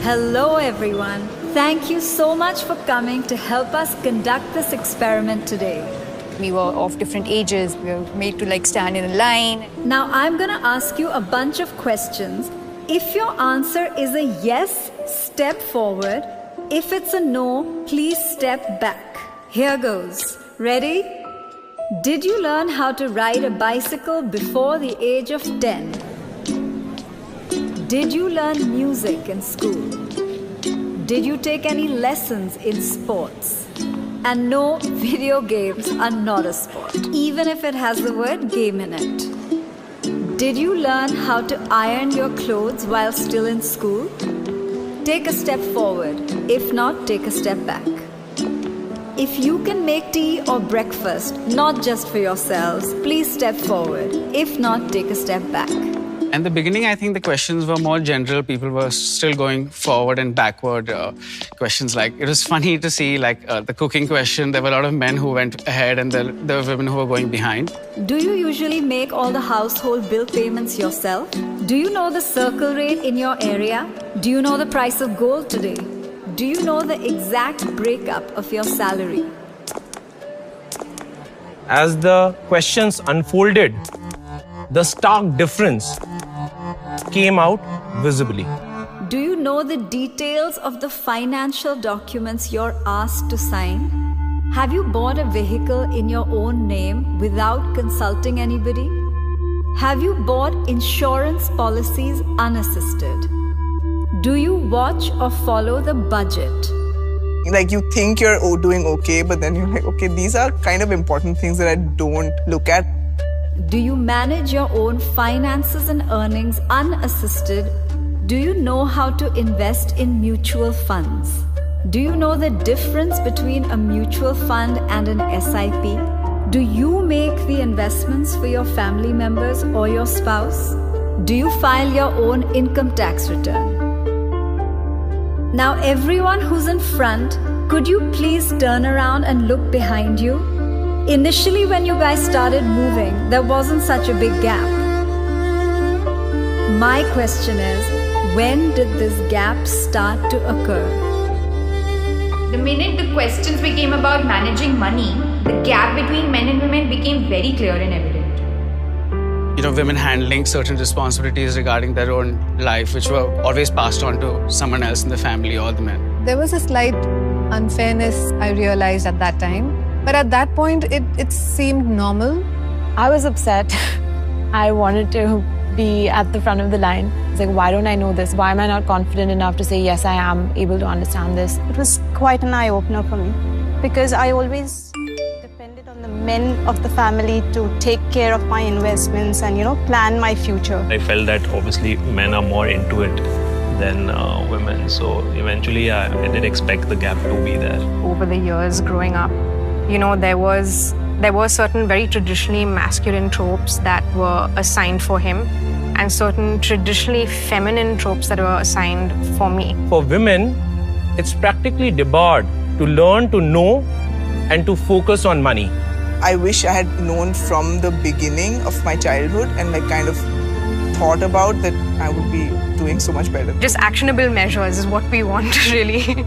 Hello everyone. Thank you so much for coming to help us conduct this experiment today. We were of different ages. We were made to stand in a line. Now I'm gonna ask you a bunch of questions. If your answer is a yes, step forward. If it's a no, please step back. Here goes. Ready? Did you learn how to ride a bicycle before the age of 10? Did you learn music in school? Did you take any lessons in sports? And no, video games are not a sport, even if it has the word game in it. Did you learn how to iron your clothes while still in school? Take a step forward. If not, take a step back. If you can make tea or breakfast, not just for yourselves, please step forward. If not, take a step back. In the beginning, I think the questions were more general. People were still going forward and backward. Questions like, it was funny to see the cooking question. There were a lot of men who went ahead and there were women who were going behind. Do you usually make all the household bill payments yourself? Do you know the circle rate in your area? Do you know the price of gold today? Do you know the exact breakup of your salary? As the questions unfolded, the stark difference came out visibly. Do you know the details of the financial documents you're asked to sign? Have you bought a vehicle in your own name without consulting anybody? Have you bought insurance policies unassisted? Do you watch or follow the budget? You think you're doing okay, but then you're like, okay, these are kind of important things that I don't look at. Do you manage your own finances and earnings unassisted? Do you know how to invest in mutual funds? Do you know the difference between a mutual fund and an SIP? Do you make the investments for your family members or your spouse? Do you file your own income tax return? Now everyone who's in front, could you please turn around and look behind you? Initially when you guys started moving, there wasn't such a big gap. My question is, when did this gap start to occur? The minute the questions became about managing money, the gap between men and women became very clear and evident. Women handling certain responsibilities regarding their own life, which were always passed on to someone else in the family or the men. There was a slight unfairness I realized at that time. But at that point, it seemed normal. I was upset. I wanted to be at the front of the line. It's like, why don't I know this? Why am I not confident enough to say, yes, I am able to understand this? It was quite an eye-opener for me because I always depended on the men of the family to take care of my investments and, plan my future. I felt that obviously men are more into it than women. So eventually I did expect the gap to be there. Over the years growing up, there were certain very traditionally masculine tropes that were assigned for him and certain traditionally feminine tropes that were assigned for me. For women, it's practically debarred to learn to know and to focus on money. I wish I had known from the beginning of my childhood and kind of thought about that I would be doing so much better. Just actionable measures is what we want really.